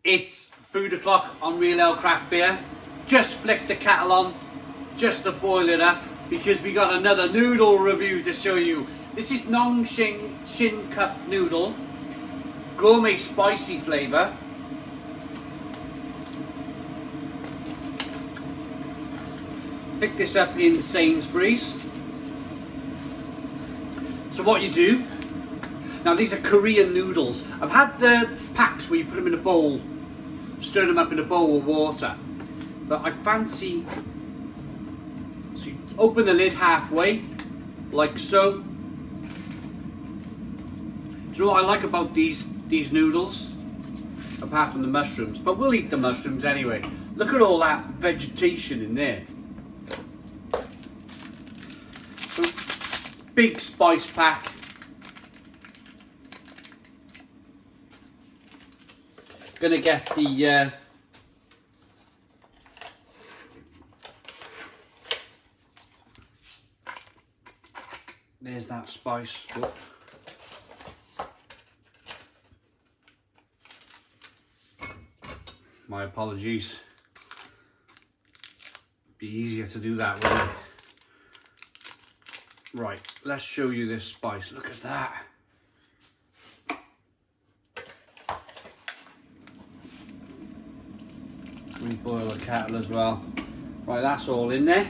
It's food o'clock on Real Ale Craft Beer. Just flicked the kettle on, just to boil it up, because we got another noodle review to show you. This is Nongshim Shin Cup noodle, gourmet spicy flavour. Picked this up in Sainsbury's. So what you do, now these are Korean noodles. I've had the packs where you put them in a bowl, stir them up in a bowl with water. But I fancy, so you open the lid halfway, like so. Do you know what I like about these noodles? Apart from the mushrooms, but we'll eat the mushrooms anyway. Look at all that vegetation in there. So, big spice pack. Gonna get the there's that spice. Oh. My apologies. Be easier to do that, wouldn't it? Right, let's show you this spice. Look at that. Reboil the kettle as well. Right, that's all in there.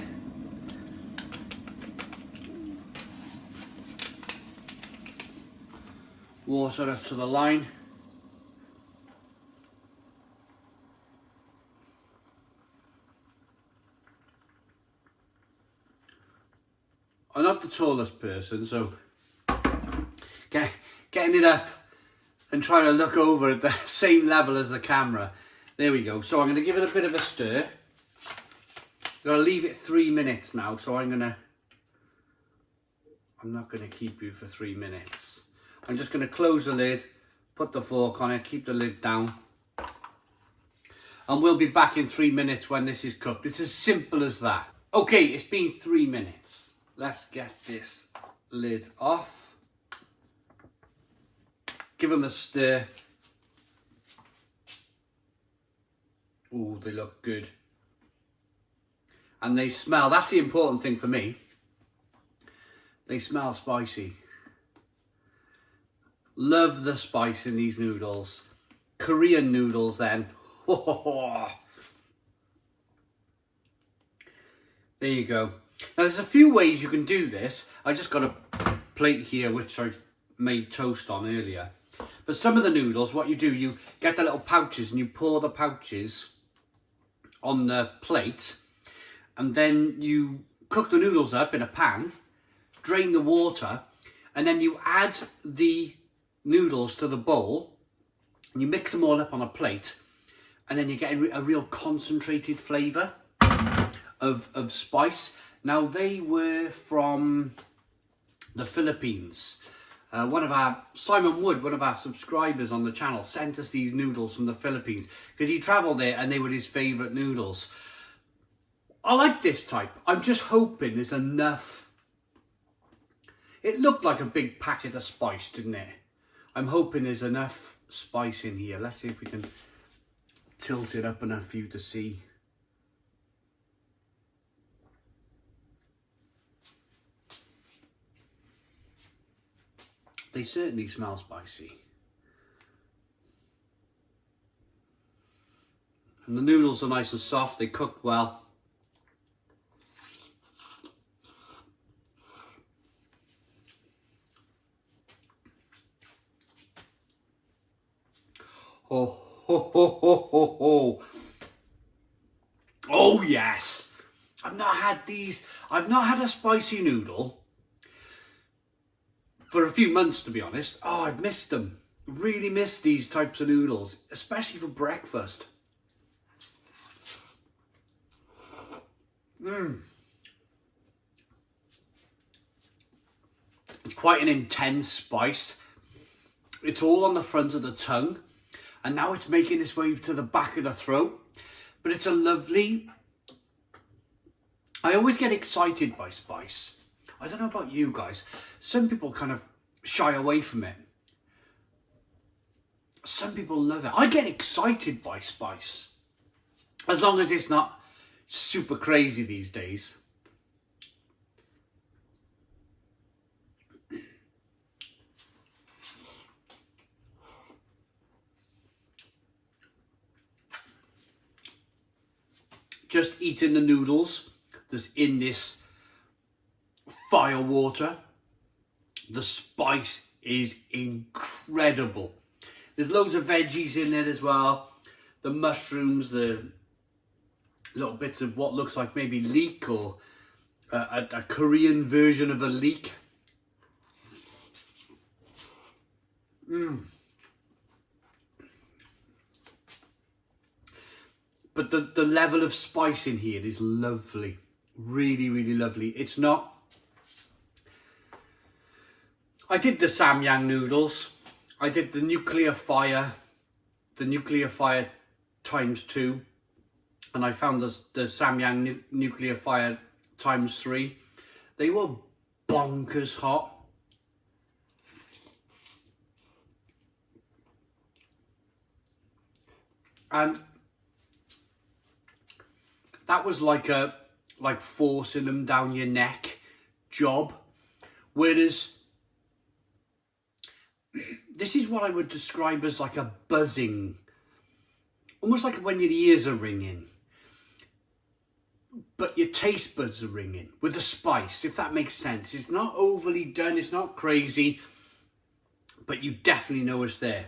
Water up to the line. I'm not the tallest person, so getting it up and trying to look over at the same level as the camera. There we go. So I'm going to give it a bit of a stir. I'm going to leave it 3 minutes now, so I'm not going to keep you for 3 minutes. I'm just going to close the lid, put the fork on it, keep the lid down. And we'll be back in 3 minutes when this is cooked. It's as simple as that. Okay, it's been 3 minutes. Let's get this lid off. Give them a stir. Ooh, they look good. And they smell, that's the important thing for me. They smell spicy. Love the spice in these noodles. Korean noodles then. There you go. Now there's a few ways you can do this. I just got a plate here which I made toast on earlier. But some of the noodles, what you do, you get the little pouches and you pour the pouches on the plate, and then you cook the noodles up in a pan, drain the water, and then you add the noodles to the bowl and you mix them all up on a plate, and then you get a real concentrated flavour of spice. Now they were from the Philippines. Simon Wood, one of our subscribers on the channel, sent us these noodles from the Philippines because he travelled there and they were his favourite noodles. I like this type. I'm just hoping there's enough. It looked like a big packet of spice, didn't it? I'm hoping there's enough spice in here. Let's see if we can tilt it up enough for you to see. They certainly smell spicy. And the noodles are nice and soft, they cooked well. Oh, ho, ho, ho, ho, ho. Oh yes! I've not had a spicy noodle for a few months, to be honest. Oh, I've missed them. Really missed these types of noodles, especially for breakfast. It's quite an intense spice. It's all on the front of the tongue, and now it's making its way to the back of the throat. But it's a lovely... I always get excited by spice. I don't know about you guys. Some people kind of shy away from it. some people love it. I get excited by spice, as long as it's not super crazy these days. Just eating the noodles that's in this fire water. The spice is incredible. There's loads of veggies in there as well. The mushrooms, the little bits of what looks like maybe leek, or a Korean version of a leek. But the level of spice in here is lovely. Really, really lovely. It's not... I did the Samyang noodles. I did the nuclear fire ×2. And I found the Samyang nuclear fire ×3. They were bonkers hot. And that was like forcing them down your neck job. Whereas this is what I would describe as like a buzzing, almost like when your ears are ringing, but your taste buds are ringing with the spice, if that makes sense. It's not overly done, it's not crazy, but you definitely know it's there.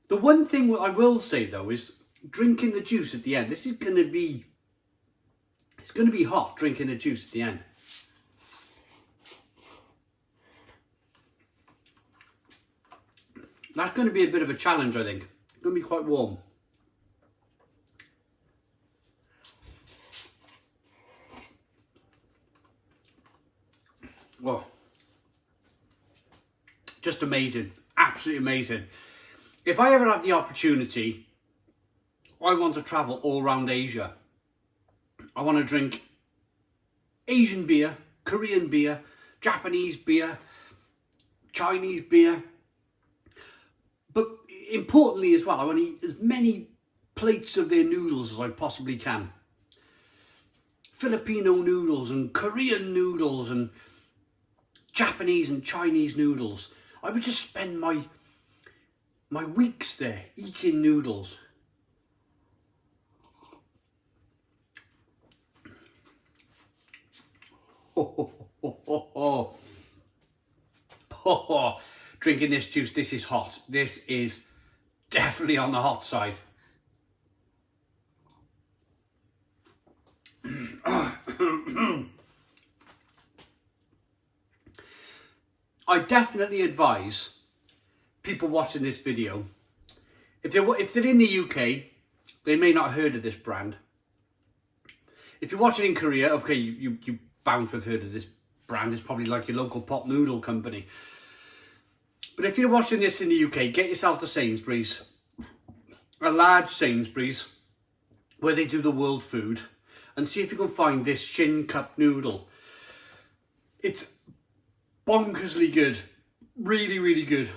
The one thing I will say though is drinking the juice at the end. This is going to be, it's going to be hot drinking the juice at the end. That's going to be a bit of a challenge, I think. It's going to be quite warm. Oh, just amazing. Absolutely amazing. If I ever have the opportunity, I want to travel all around Asia. I want to drink Asian beer, Korean beer, Japanese beer, Chinese beer. But importantly as well, I want to eat as many plates of their noodles as I possibly can. Filipino noodles and Korean noodles and Japanese and Chinese noodles. I would just spend my weeks there eating noodles. Drinking this juice, this is hot. This is definitely on the hot side. I definitely advise people watching this video, if they're in the UK, they may not have heard of this brand. If you're watching in Korea, okay, you bound to have heard of this brand. It's probably like your local pot noodle company. But if you're watching this in the UK, get yourself to Sainsbury's, a large Sainsbury's, where they do the world food, and see if you can find this Shin cup noodle. It's bonkersly good. Really, really good.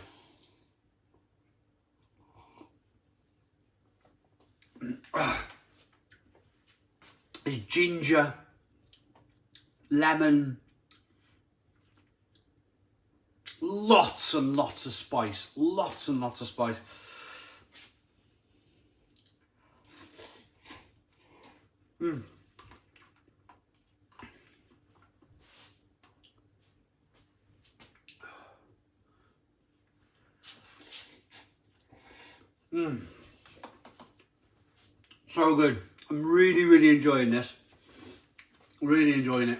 There's ginger, lemon, lots and lots of spice. Lots and lots of spice. So good. I'm really, really enjoying this. Really enjoying it.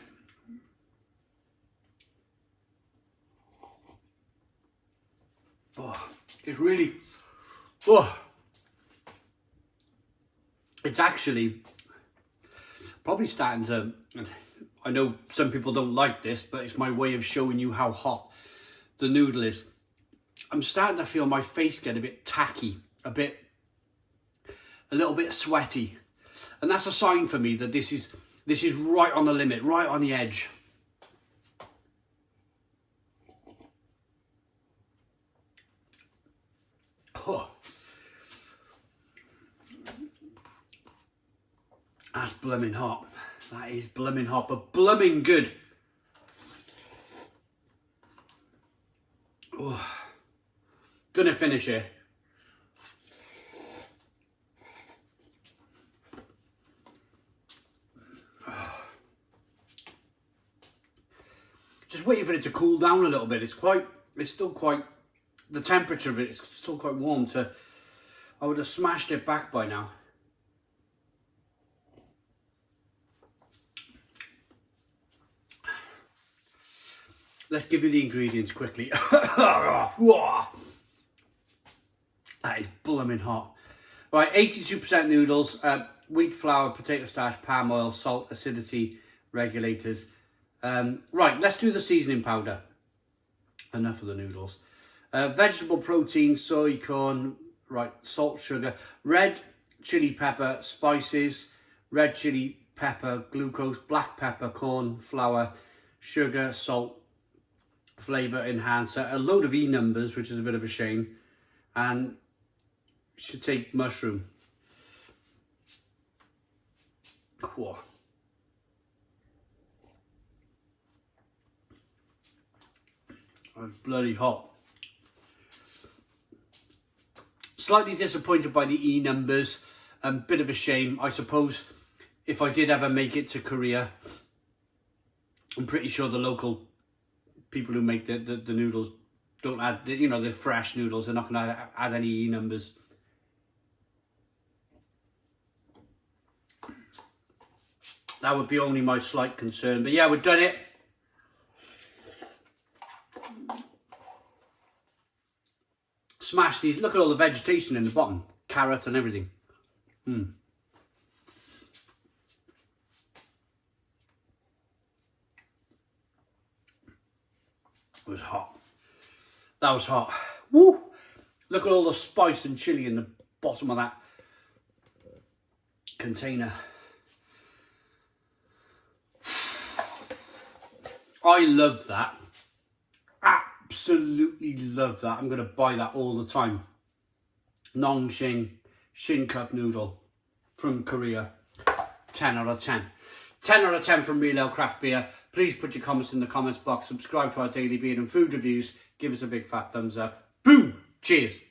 Oh, it's really, it's actually probably starting to, I know some people don't like this, but it's my way of showing you how hot the noodle is. I'm starting to feel my face get a bit tacky, a little bit sweaty. And that's a sign for me that this is right on the limit, right on the edge. Oh. That's blooming hot. That is blooming hot, but blooming good. Oh. Gonna finish it. Just waiting for it to cool down a little bit. It's still quite, the temperature of it is still quite warm I would have smashed it back by now. Let's give you the ingredients quickly. That is blooming hot. Right, 82% noodles, wheat flour, potato starch, palm oil, salt, acidity regulators. Right, let's do the seasoning powder. Enough of the noodles. Vegetable protein, soy, corn, right, salt, sugar, red chili pepper, spices, red chili pepper, glucose, black pepper, corn, flour, sugar, salt, flavour enhancer, a load of E numbers, which is a bit of a shame, and should take mushroom. Cool. It's bloody hot. Slightly disappointed by the E numbers. Bit of a shame. I suppose if I did ever make it to Korea, I'm pretty sure the local people who make the noodles don't add, you know, the fresh noodles. They're not going to add any E numbers. That would be only my slight concern. But yeah, we've done it. Smash these. Look at all the vegetation in the bottom. Carrot and everything. It was hot. That was hot. Woo! Look at all the spice and chilli in the bottom of that container. I love that. Absolutely love that. I'm going to buy that all the time. Nongshim Shin cup noodle from Korea. 10 out of 10. 10 out of 10 from Real Ale Craft Beer. Please put your comments in the comments box. Subscribe to our daily beer and food reviews. Give us a big fat thumbs up. Boom! Cheers.